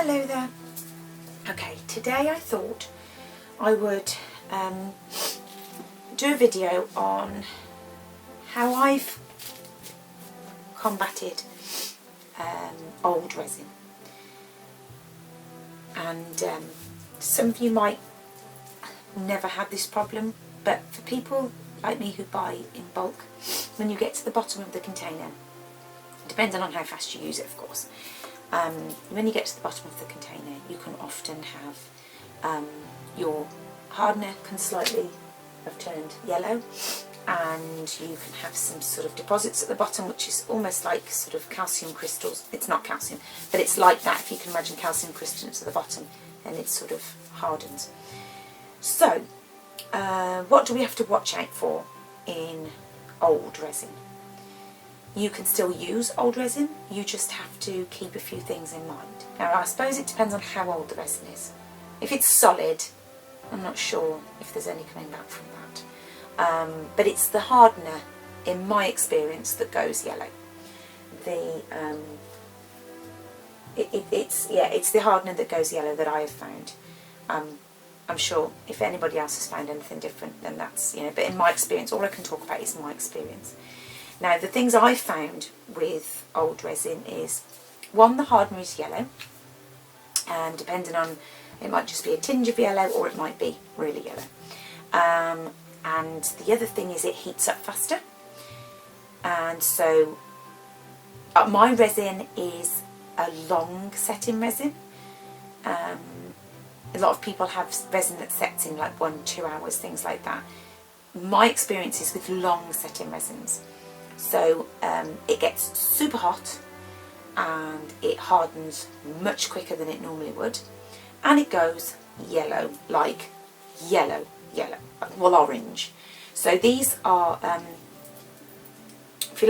Hello there. Okay, today I thought I would do a video on how I've combated old resin. And some of you might never had this problem, but for people like me who buy in bulk, when you get to the bottom of the container, depending on how fast you use it of course, when you get to the bottom of the container you can often have your hardener can slightly have turned yellow, and you can have some sort of deposits at the bottom which is almost like sort of calcium crystals. It's not calcium, but it's like that, if you can imagine calcium crystals at the bottom, and it sort of hardens. So what do we have to watch out for in old resin? You can still use old resin, you just have to keep a few things in mind. Now I suppose it depends on how old the resin is. If it's solid, I'm not sure if there's any coming back from that. But it's the hardener, in my experience, that goes yellow. It's the hardener that goes yellow that I have found. I'm sure if anybody else has found anything different, then that's, but in my experience, all I can talk about is my experience. Now, the things I found with old resin is, one, the hardener is yellow, and depending on, it might just be a tinge of yellow or it might be really yellow. And the other thing is it heats up faster. And so my resin is a long setting resin. A lot of people have resin that sets in like 1-2 hours, things like that. My experience is with long setting resins. So it gets super hot and it hardens much quicker than it normally would, and it goes yellow, like yellow, well, orange. So these are, if you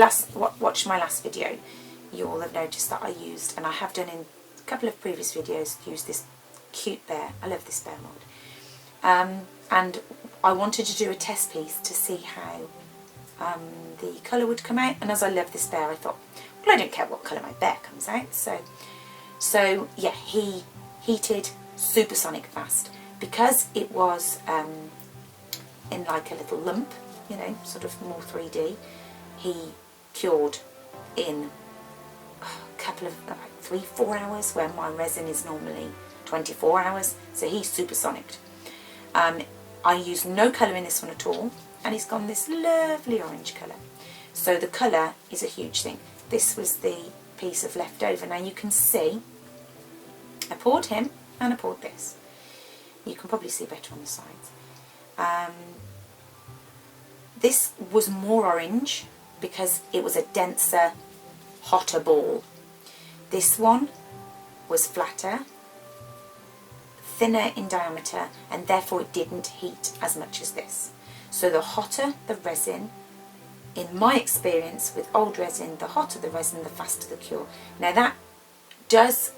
watched my last video, you'll have noticed that I used, and I have done in a couple of previous videos, used this cute bear. I love this bear mould. And I wanted to do a test piece to see how the colour would come out, and as I love this bear I thought, well, I don't care what colour my bear comes out, so yeah, he heated supersonic fast. Because it was in like a little lump, sort of more 3D, he cured in a couple of, like 3-4 hours, where my resin is normally 24 hours, so he's supersonicked. I used no colour in this one at all, and he's gone this lovely orange colour. So the colour is a huge thing. This was the piece of leftover. Now you can see, I poured him and I poured this. You can probably see better on the sides. This was more orange because it was a denser, hotter ball. This one was flatter, thinner in diameter, and therefore it didn't heat as much as this. So the hotter the resin, in my experience with old resin, the hotter the resin, the faster the cure. Now that does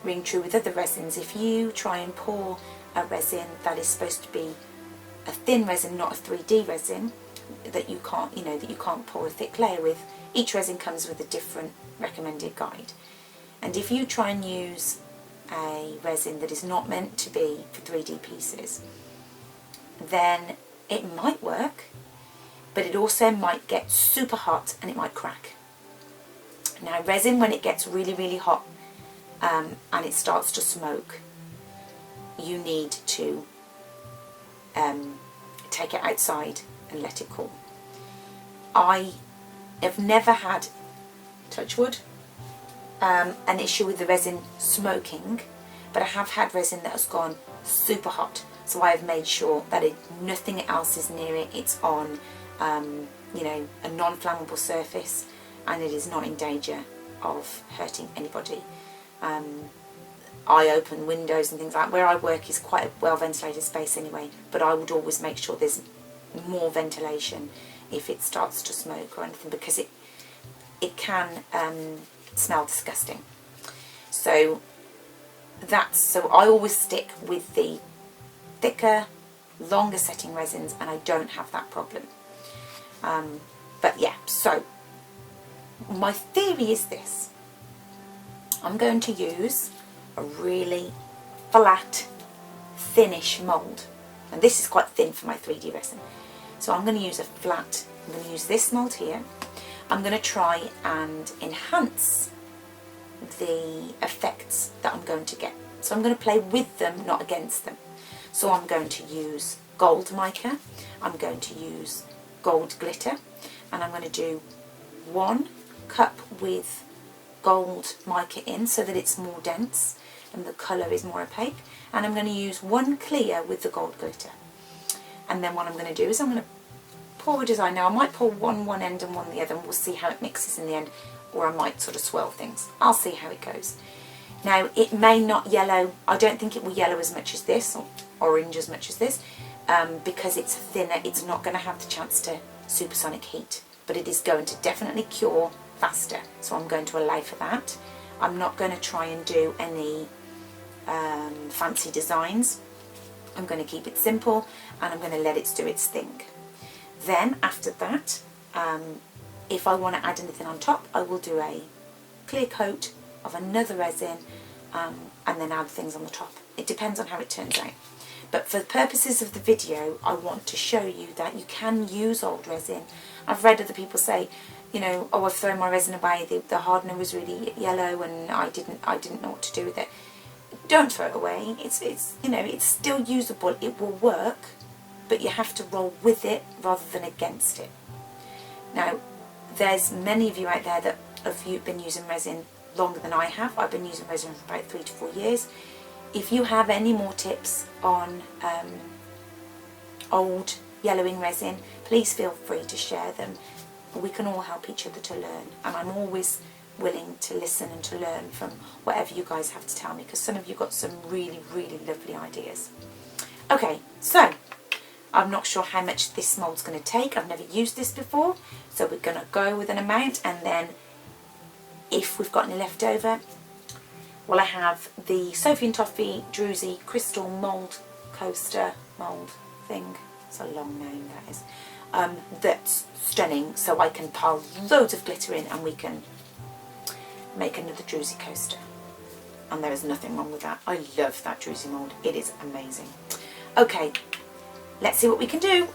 ring true with other resins. If you try and pour a resin that is supposed to be a thin resin, not a 3D resin, that you can't, that you can't pour a thick layer with, each resin comes with a different recommended guide. And if you try and use a resin that is not meant to be for 3D pieces, then it might work, but it also might get super hot and it might crack. Now resin, when it gets really, really hot and it starts to smoke, you need to take it outside and let it cool. I have never had, touch wood, an issue with the resin smoking, but I have had resin that has gone super hot. So I have made sure that nothing else is near it. It's on, a non-flammable surface, and it is not in danger of hurting anybody. I open windows and things like that. Where I work is quite a well ventilated space anyway, but I would always make sure there's more ventilation if it starts to smoke or anything, because it can smell disgusting. So I always stick with the thicker, longer setting resins, and I don't have that problem. But yeah, so my theory is this. I'm going to use a really flat, thinnish mould. And this is quite thin for my 3D resin. So I'm going to use a flat, I'm going to use this mould here. I'm going to try and enhance the effects that I'm going to get. So I'm going to play with them, not against them. So I'm going to use gold mica, I'm going to use gold glitter, and I'm going to do 1 cup with gold mica in so that it's more dense and the colour is more opaque, and I'm going to use 1 clear with the gold glitter. And then what I'm going to do is I'm going to pour a design. Now I might pour one end and one the other, and we'll see how it mixes in the end, or I might sort of swirl things. I'll see how it goes. Now it may not yellow, I don't think it will yellow as much as this, or orange as much as this, because it's thinner. It's not going to have the chance to supersonic heat, but it is going to definitely cure faster, so I'm going to allow for that. I'm not going to try and do any fancy designs. I'm going to keep it simple, and I'm going to let it do its thing. Then after that, if I want to add anything on top, I will do a clear coat of another resin, and then add things on the top. It depends on how it turns out. But for the purposes of the video, I want to show you that you can use old resin. I've read other people say, you know, oh, I've thrown my resin away, the hardener was really yellow and I didn't know what to do with it. Don't throw it away. It's you know, it's still usable. It will work, but you have to roll with it rather than against it. Now, there's many of you out there that have been using resin longer than I have. I've been using resin for about 3 to 4 years. If you have any more tips on old yellowing resin, please feel free to share them. We can all help each other to learn, and I'm always willing to listen and to learn from whatever you guys have to tell me, because some of you got some really, really lovely ideas. Okay, so I'm not sure how much this mould's going to take. I've never used this before, so we're going to go with an amount, and then if we've got any left over, well, I have the Sophie and Toffee Druzy Crystal Mould Coaster mould thing. It's a long name, that is. That's stunning, so I can pile loads of glitter in and we can make another Druzy coaster. And there is nothing wrong with that. I love that Druzy mould. It is amazing. Okay, let's see what we can do.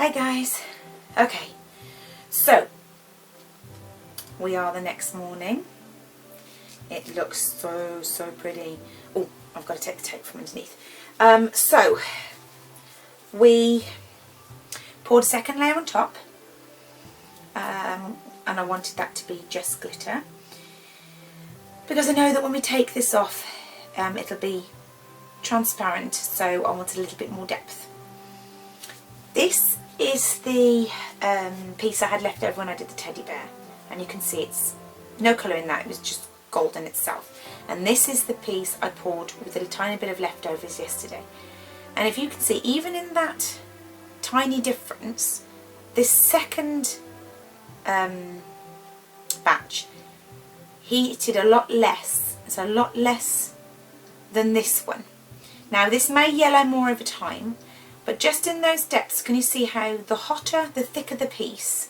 Hi guys. Okay, so we are the next morning. It looks so pretty. Oh, I've got to take the tape from underneath. So we poured a second layer on top, and I wanted that to be just glitter, because I know that when we take this off it'll be transparent, so I wanted a little bit more depth. This is the piece I had left over when I did the teddy bear, and you can see it's no colour in that, it was just golden itself. And this is the piece I poured with a tiny bit of leftovers yesterday. And if you can see, even in that tiny difference, this second batch heated a lot less. It's a lot less than this one. Now this may yellow more over time, but just in those depths, can you see how the hotter, the thicker the piece,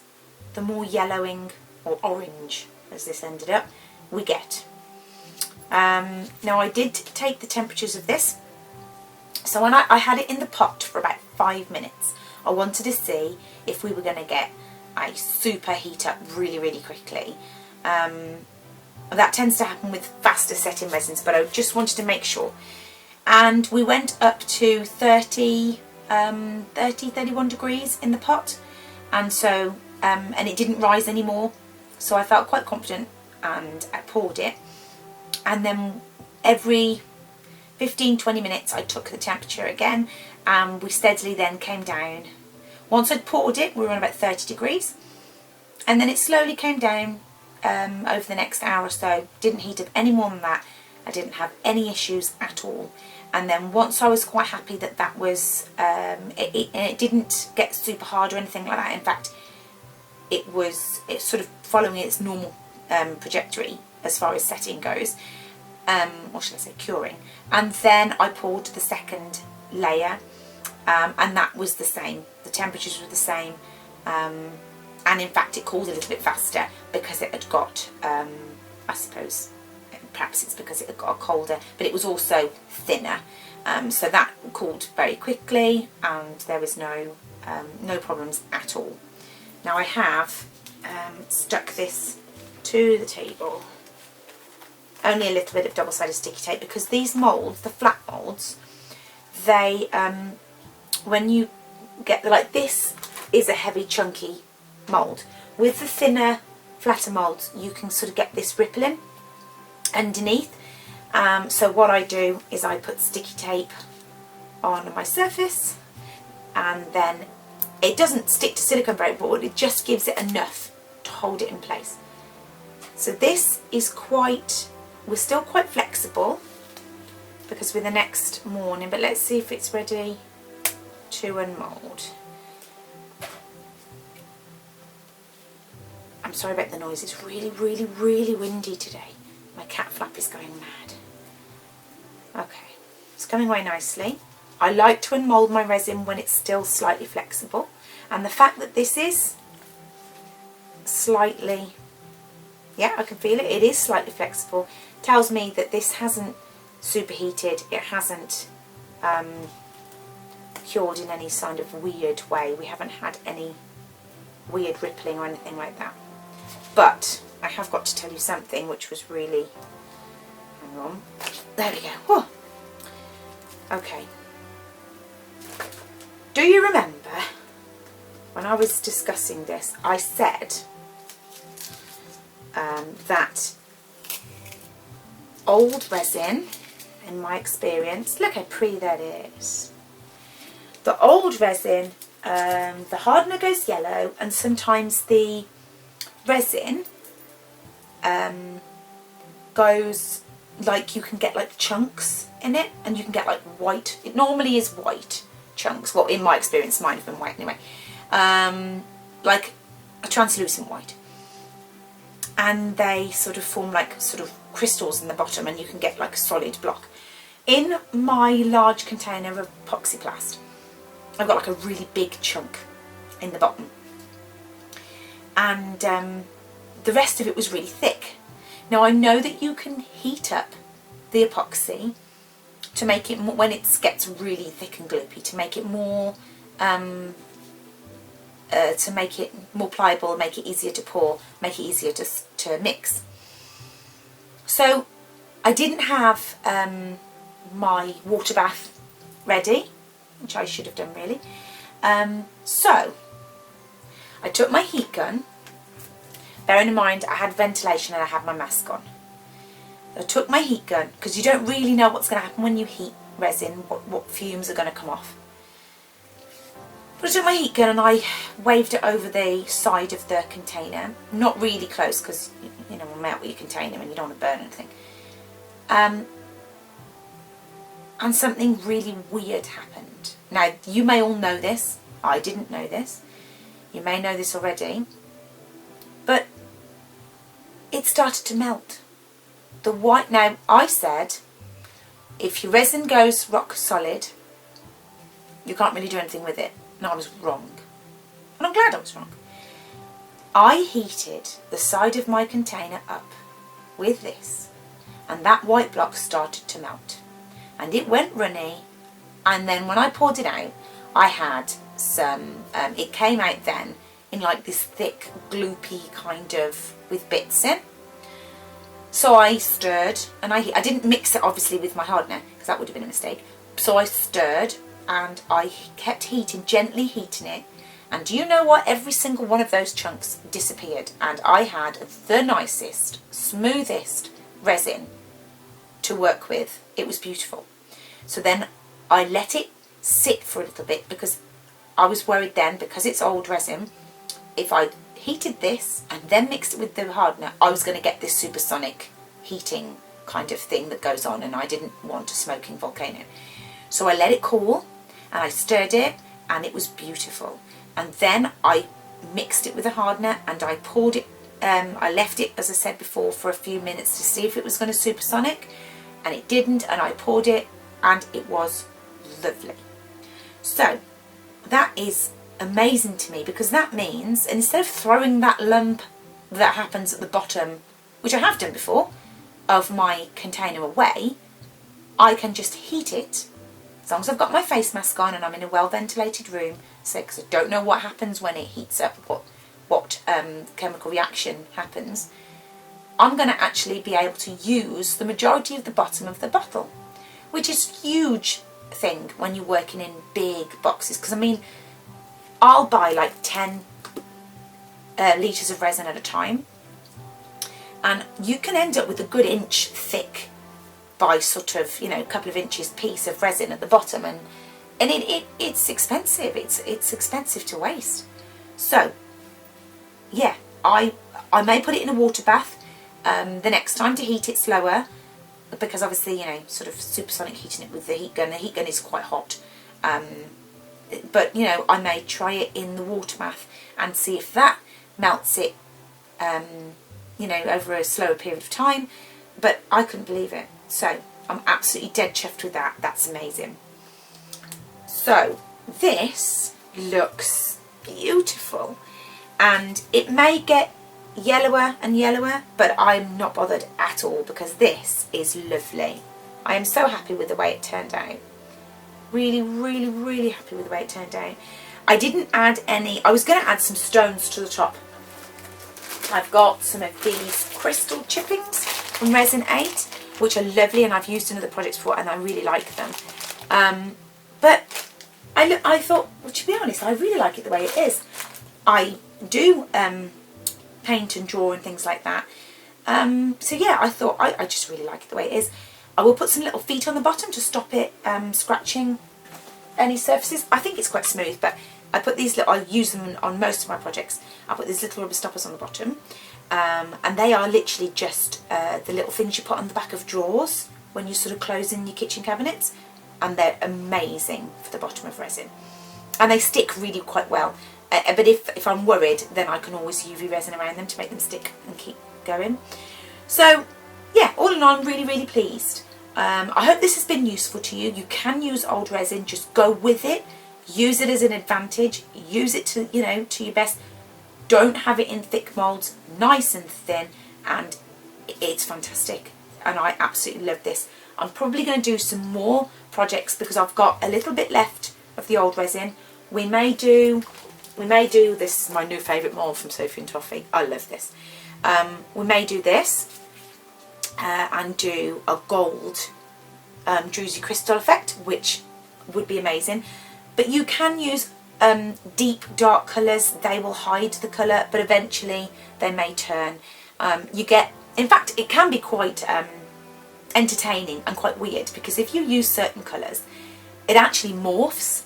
the more yellowing or orange, as this ended up, we get. Now I did take the temperatures of this. So when I had it in the pot for about 5 minutes, I wanted to see if we were going to get a super heat up really quickly. That tends to happen with faster setting resins, but I just wanted to make sure. And we went up to 31 degrees in the pot, and so and it didn't rise anymore, so I felt quite confident, and I poured it, and then every 15-20 minutes I took the temperature again, and we steadily then came down. Once I'd poured it, we were on about 30 degrees, and then it slowly came down over the next hour or so. Didn't heat up any more than that. I didn't have any issues at all. And then once I was quite happy that that was, it didn't get super hard or anything like that. In fact, it's sort of following its normal trajectory as far as setting goes, or should I say curing. And then I poured the second layer, and that was the same. The temperatures were the same, and in fact it cooled a little bit faster because it had got, I suppose, perhaps it's because it had got colder, but it was also thinner, so that cooled very quickly, and there was no problems at all. Now I have stuck this to the table, only a little bit of double-sided sticky tape, because these moulds, the flat moulds, they when you get like this is a heavy chunky mould. With the thinner flatter moulds you can sort of get this rippling underneath, so what I do is I put sticky tape on my surface, and then it doesn't stick to silicone very well, it just gives it enough to hold it in place. So this is we're still quite flexible because we're the next morning, but let's see if it's ready to unmould. I'm sorry about the noise, it's really windy today. My cat flap is going mad. Okay, it's coming away nicely. I like to unmould my resin when it's still slightly flexible, and the fact that this is slightly, yeah, I can feel it, it is slightly flexible, tells me that this hasn't superheated, it hasn't cured in any kind of weird way. We haven't had any weird rippling or anything like that. But I have got to tell you something which was really, hang on, there we go. Whew. Okay, do you remember when I was discussing this, I said that old resin, in my experience, look how pretty that is. The old resin, the hardener goes yellow, and sometimes the resin goes like, you can get like chunks in it, and you can get like white, it normally is white chunks, well in my experience mine have been white anyway, like a translucent white, and they sort of form like sort of crystals in the bottom, and you can get like a solid block. In my large container of Epoxyplast, I've got like a really big chunk in the bottom, and the rest of it was really thick. Now I know that you can heat up the epoxy to make it more, when it gets really thick and gloopy, to make it more to make it more pliable, make it easier to pour, make it easier to mix. So I didn't have my water bath ready, which I should have done really. So I took my heat gun, bearing in mind I had ventilation and I had my mask on. I took my heat gun, because you don't really know what's going to happen when you heat resin, what fumes are going to come off. But I took my heat gun and I waved it over the side of the container, not really close because you know, we'll melt with your container and you don't want to burn anything. And something really weird happened. Now, you may all know this. I didn't know this. You may know this already. But it started to melt. The white, now I said, if your resin goes rock solid, you can't really do anything with it. And I was wrong. And I'm glad I was wrong. I heated the side of my container up with this, and that white block started to melt. And it went runny, and then when I poured it out, I had some, it came out then in like this thick, gloopy kind of, with bits in. So I stirred, and I didn't mix it obviously with my hardener, because that would have been a mistake. So I stirred, and I kept heating, gently heating it. And do you know what? Every single one of those chunks disappeared, and I had the nicest, smoothest resin to work with. It was beautiful. So then I let it sit for a little bit, because I was worried then, because it's old resin, if I heated this and then mixed it with the hardener, I was going to get this supersonic heating kind of thing that goes on, and I didn't want a smoking volcano. So I let it cool, and I stirred it, and it was beautiful. And then I mixed it with a hardener, and I poured it, I left it, as I said before, for a few minutes to see if it was going to supersonic, and it didn't, and I poured it, and it was lovely. So that is amazing to me, because that means instead of throwing that lump that happens at the bottom, which I have done before, of my container away, I can just heat it, as long as I've got my face mask on and I'm in a well ventilated room, so because I don't know what happens when it heats up, what chemical reaction happens, I'm going to actually be able to use the majority of the bottom of the bottle, which is a huge thing when you're working in big boxes, because I mean, I'll buy like 10 litres of resin at a time, and you can end up with a good inch thick by sort of, you know, a couple of inches piece of resin at the bottom, and it's expensive. It's expensive to waste. So yeah, I may put it in a water bath the next time to heat it slower, because obviously, you know, sort of supersonic heating it with the heat gun. The heat gun is quite hot. But, you know, I may try it in the water bath and see if that melts it, you know, over a slower period of time. But I couldn't believe it. So I'm absolutely dead chuffed with that. That's amazing. So this looks beautiful. And it may get yellower and yellower, but I'm not bothered at all, because this is lovely. I am so happy with the way it turned out. Really, really, really happy with the way it turned out. I didn't add any, I was going to add some stones to the top. I've got some of these crystal chippings from Resin 8, which are lovely, and I've used in other projects before, and I really like them. But I thought, well, to be honest, I really like it the way it is. I do paint and draw and things like that. So yeah, I thought, I just really like it the way it is. I will put some little feet on the bottom to stop it scratching any surfaces. I think it's quite smooth, but I put these little, I use them on most of my projects. I put these little rubber stoppers on the bottom, and they are literally just the little things you put on the back of drawers when you're sort of closing your kitchen cabinets, and they're amazing for the bottom of resin. And they stick really quite well, but if I'm worried, then I can always UV resin around them to make them stick and keep going. So yeah, all in all, I'm really, really pleased. I hope this has been useful to you. You can use old resin, just go with it, use it as an advantage, use it to, you know, to your best. Don't have it in thick moulds, nice and thin, and it's fantastic. And I absolutely love this. I'm probably going to do some more projects because I've got a little bit left of the old resin. We may do we may do, this is my new favourite mould from Sophie and Toffee, I love this. We may do this and do a gold druzy crystal effect, which would be amazing. But you can use deep dark colours, they will hide the colour, but eventually they may turn. You get, in fact, it can be quite entertaining and quite weird, because if you use certain colours, it actually morphs.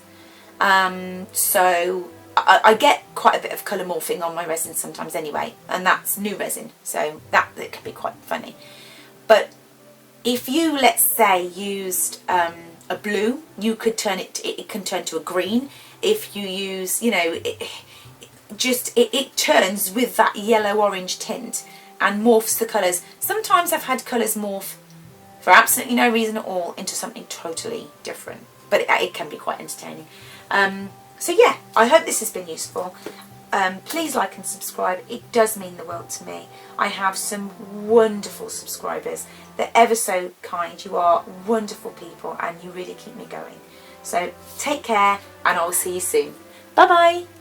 So I get quite a bit of colour morphing on my resin sometimes anyway, and that's new resin, so that can be quite funny. But if you, let's say, used a blue, you could turn it can turn to a green. If you use, you know, it turns with that yellow-orange tint and morphs the colours. Sometimes I've had colours morph for absolutely no reason at all into something totally different, but it can be quite entertaining. So yeah, I hope this has been useful. Please like and subscribe, it does mean the world to me. I have some wonderful subscribers, they're ever so kind, you are wonderful people and you really keep me going. So take care and I'll see you soon. Bye bye.